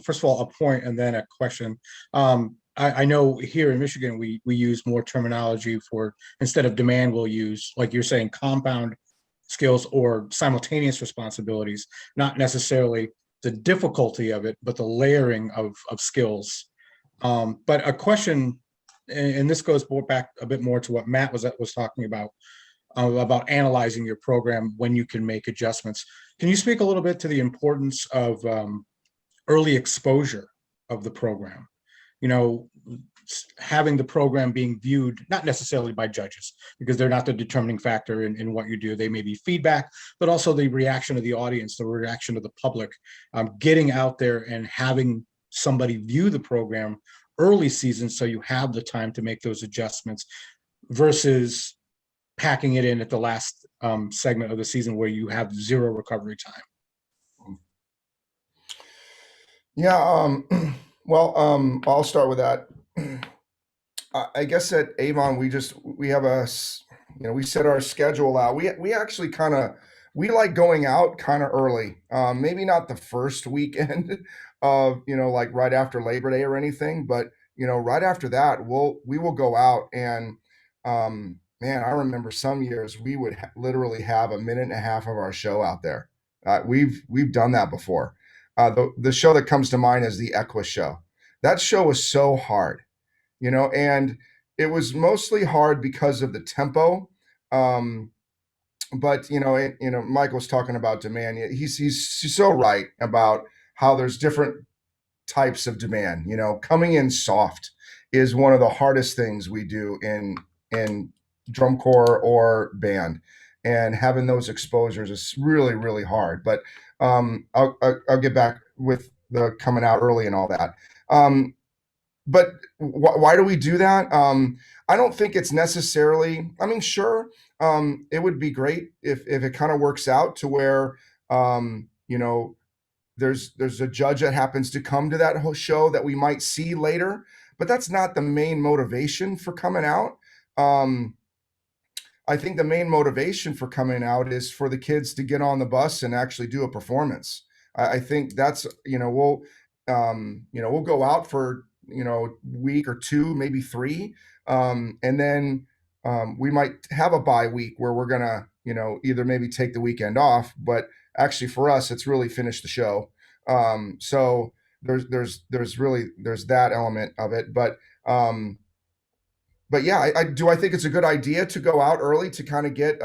first of all, a point and then a question. I know here in Michigan, we use more terminology for, instead of demand, we'll use, like you're saying, compound skills or simultaneous responsibilities, not necessarily the difficulty of it, but the layering of skills. But a question, and this goes back a bit more to what Matt was talking about analyzing your program when you can make adjustments. Can you speak a little bit to the importance of early exposure of the program? Having the program being viewed, not necessarily by judges, because they're not the determining factor in what you do. They may be feedback, but also the reaction of the audience, the reaction of the public, getting out there and having somebody view the program early season so you have the time to make those adjustments versus packing it in at the last segment of the season where you have 0 recovery time. Yeah, well, I'll start with that. I guess at Avon, we set our schedule out. We actually we like going out kind of early. Maybe not the first weekend of, like right after Labor Day or anything, but, right after that, we will go out and, man, I remember some years we would literally have a minute and a half of our show out there. We've done that before. The show that comes to mind is the Equus show. That show was so hard, and it was mostly hard because of the tempo. But Mike was talking about demand. He's so right about how there's different types of demand. Coming in soft is one of the hardest things we do in drum corps or band. and having those exposures is really, really hard. But I'll get back with the coming out early and all that. But why do we do that? I don't think it's necessarily, I mean, sure, it would be great if it kind of works out to where, you know, there's a judge that happens to come to that whole show that we might see later, but that's not the main motivation for coming out. I think the main motivation for coming out is for the kids to get on the bus and actually do a performance. I think that's, we'll go out for, week or two, maybe three. And then we might have a bye week where we're going to, either maybe take the weekend off, but actually for us, it's really finish the show. So there's that element of it, but yeah, I think it's a good idea to go out early to kind of get,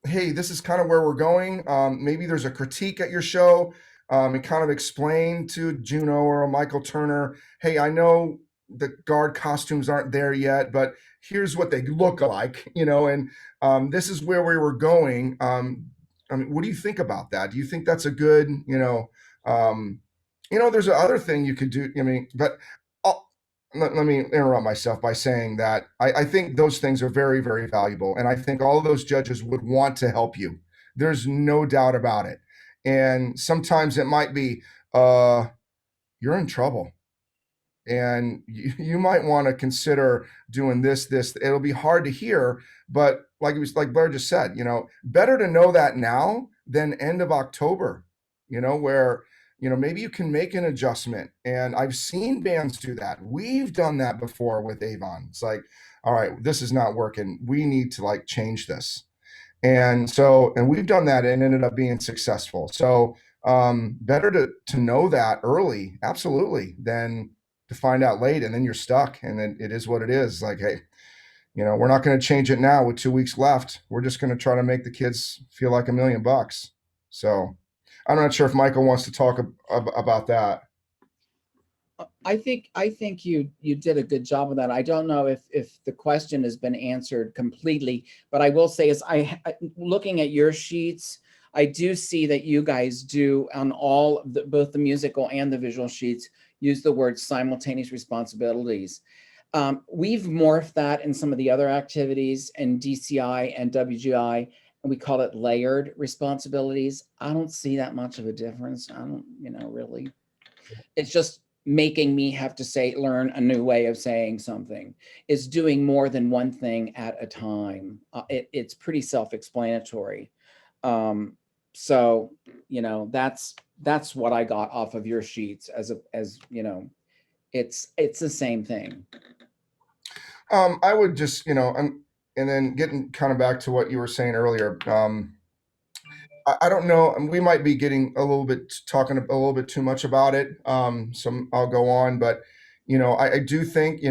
hey, this is kind of where we're going. Maybe there's a critique at your show, and kind of explain to Juno or a Michael Turner, hey, I know the guard costumes aren't there yet, but here's what they look like, and this is where we were going. I mean, what do you think about that? Do you think that's a good, there's another thing you could do. I mean, but let me interrupt myself by saying that I think those things are very, very valuable. And I think all of those judges would want to help you. There's no doubt about it. And sometimes it might be, you're in trouble. And you might want to consider doing this. It'll be hard to hear, but like Blair just said, better to know that now than end of October, where maybe you can make an adjustment. And I've seen bands do that. We've done that before with Avon. It's like, all right, this is not working. We need to change this. And we've done that and ended up being successful. So better to know that early, absolutely, than to find out late and then you're stuck and then it is what it is. Like, hey, we're not going to change it now with 2 weeks left. We're just going to try to make the kids feel like $1 million. So I'm not sure if Michael wants to talk about that. I think you did a good job of that. I don't know if the question has been answered completely, but I will say is looking at your sheets, I do see that you guys do on both the musical and the visual sheets use the word simultaneous responsibilities. We've morphed that in some of the other activities in DCI and WGI, and we call it layered responsibilities. I don't see that much of a difference. I don't, really. It's just making me have to learn a new way of saying something. It's doing more than one thing at a time. It's pretty self-explanatory. So, that's what I got off of your sheets as it's the same thing. I would just, and then getting kind of back to what you were saying earlier, I don't know. We might be talking a little bit too much about it. So I'll go on, but I do think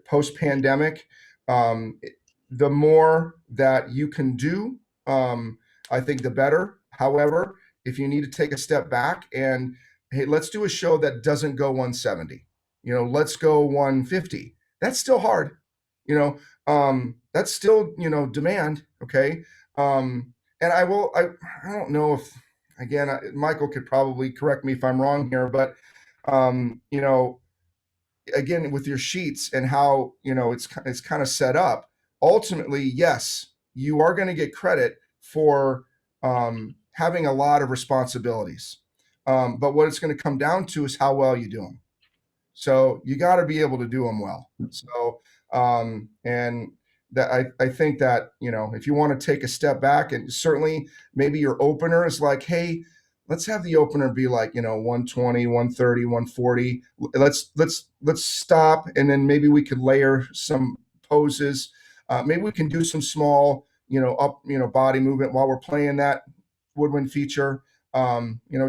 post pandemic, the more that you can do, I think the better. However, if you need to take a step back and hey, let's do a show that doesn't go 170. Let's go 150. That's still hard. That's still demand. Okay. And I don't know if, again, Michael could probably correct me if I'm wrong here, but, again, with your sheets and how, it's kind of set up, ultimately, yes, you are going to get credit for having a lot of responsibilities. But what it's going to come down to is how well you do them. So you got to be able to do them well. So, and that I think that, if you want to take a step back and certainly maybe your opener is like, hey, let's have the opener be like, 120, 130, 140. Let's stop. And then maybe we could layer some poses. Maybe we can do some small, body movement while we're playing that woodwind feature.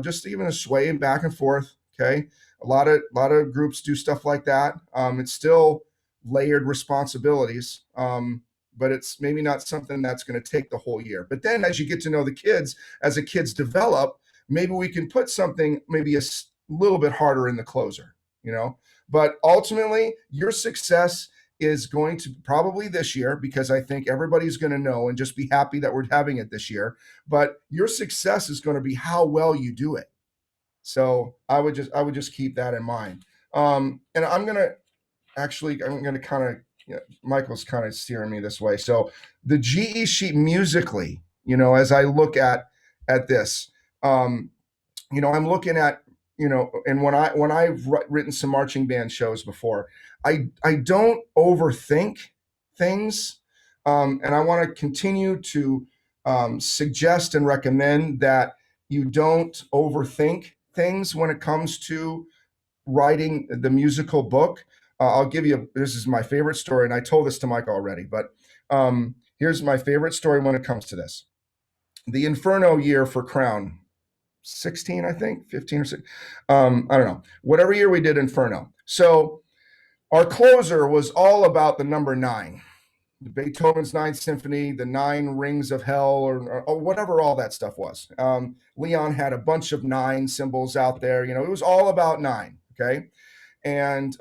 Just even a sway back and forth. Okay. A lot of groups do stuff like that. It's still layered responsibilities, but it's maybe not something that's going to take the whole year. But then as you get to know the kids, as the kids develop, maybe we can put something maybe a little bit harder in the closer, But ultimately, your success is going to probably this year, because I think everybody's going to know and just be happy that we're having it this year. But your success is going to be how well you do it. So I would just keep that in mind. And I'm going to kind of, Michael's kind of steering me this way. So the GE sheet musically, as I look at this, I'm looking at, and when I've written some marching band shows before, I don't overthink things. And I want to continue to suggest and recommend that you don't overthink things when it comes to writing the musical book. I'll give you, this is my favorite story, and I told this to Mike already, but here's my favorite story when it comes to this. The Inferno year for Crown, 16, I think, 15 or 16. I don't know. Whatever year we did Inferno. So our closer was all about the number 9. Beethoven's Ninth Symphony, the 9 Rings of Hell, or whatever all that stuff was. Leon had a bunch of 9 symbols out there. It was all about 9. Okay. And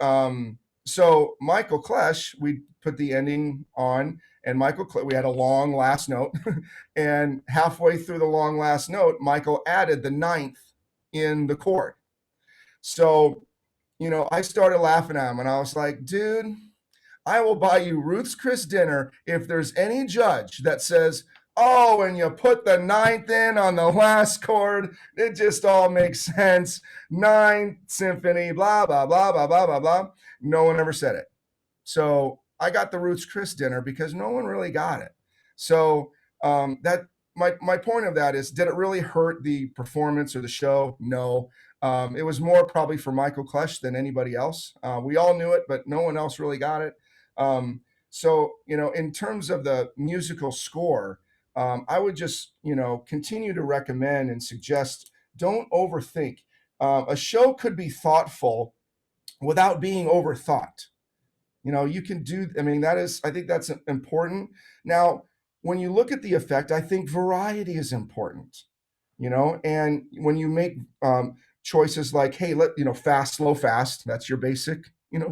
so Michael Klesch, we put the ending on, and we had a long last note. And halfway through the long last note, Michael added the 9th in the chord. So, I started laughing at him, and I was like, dude, I will buy you Ruth's Chris dinner if there's any judge that says, oh, and you put the 9th in on the last chord. It just all makes sense. 9th Symphony, blah, blah, blah, blah, blah, blah, blah. No one ever said it. So I got the Ruth's Chris dinner because no one really got it. So that my point of that is, did it really hurt the performance or the show? No. It was more probably for Michael Klesch than anybody else. We all knew it, but no one else really got it. So, in terms of the musical score, I would just, continue to recommend and suggest, don't overthink. A show could be thoughtful without being overthought. You can do, I think that's important. Now, when you look at the effect, I think variety is important, and when you make choices like, hey, fast, slow, fast, that's your basic,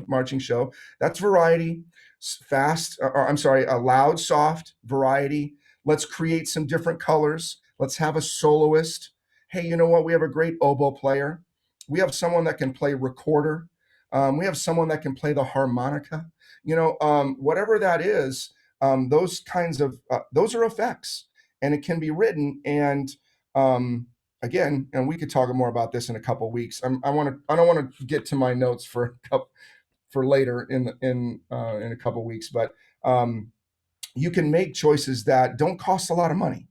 marching show. That's variety. Fast, loud, soft, variety. Let's create some different colors. Let's have a soloist. Hey, you know what? We have a great oboe player. We have someone that can play recorder. We have someone that can play the harmonica. Whatever that is, those kinds of, those are effects, and it can be written. And again, and we could talk more about this in a couple of weeks. I don't want to get to my notes for later in a couple of weeks, but you can make choices that don't cost a lot of money,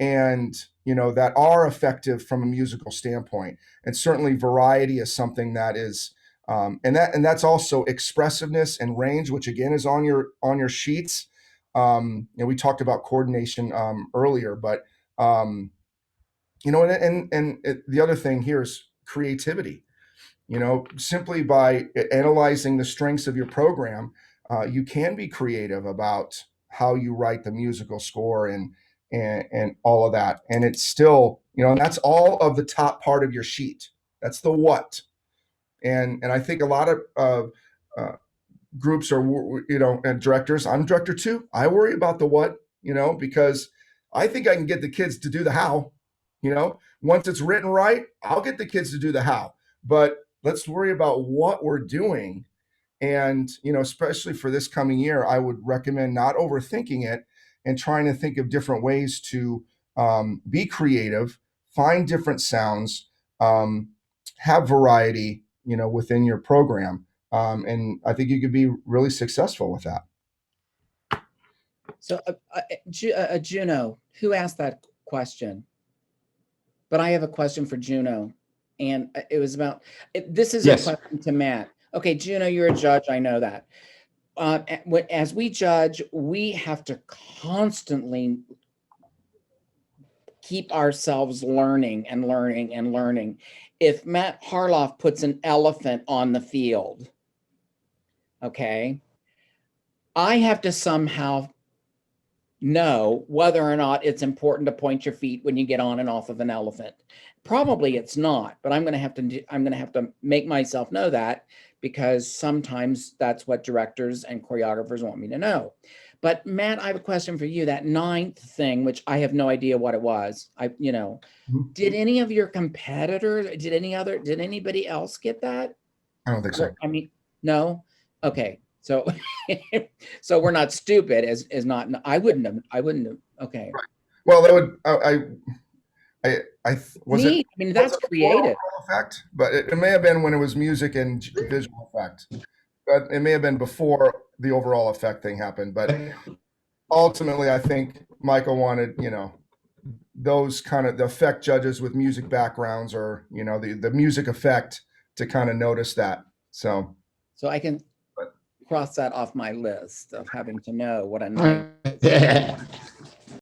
and that are effective from a musical standpoint. And certainly variety is something that is, and that's also expressiveness and range, which again is on your sheets. We talked about coordination earlier, but and the other thing here is creativity. Simply by analyzing the strengths of your program, you can be creative about how you write the musical score and all of that. And it's still, and that's all of the top part of your sheet. That's the what. And I think a lot of groups are, and directors, I'm director too. I worry about the what, because I think I can get the kids to do the how. Once it's written right, I'll get the kids to do the how. But let's worry about what we're doing. And, especially for this coming year, I would recommend not overthinking it and trying to think of different ways to be creative, find different sounds, have variety, within your program. And I think you could be really successful with that. So Juno, who asked that question? But I have a question for Juno. And it was about, this is Yes. a question to Matt. Okay, Juno, you're a judge. I know that. As we judge, we have to constantly keep ourselves learning and learning and learning. If Matt Harloff puts an elephant on the field, okay, I have to somehow know whether or not it's important to point your feet when you get on and off of an elephant. Probably it's not, but I'm going to have to make myself know that, because sometimes that's what directors and choreographers want me to know. But Matt, I have a question for you. That ninth thing, which I have no idea what it was. Mhm. Did any of your competitors, did anybody else get that? I don't think so. I mean, no. Okay. So, so we're not stupid as not, I wouldn't have. Okay. Well, that would, was it, Neat. I mean, that's was it before creative. overall effect? But it may have been when it was music and visual effect. But it may have been before the overall effect thing happened. But ultimately, I think Michael wanted, those kind of the effect judges with music backgrounds, or the music effect, to kind of notice that. So So I can But- cross that off my list of having to know what a night.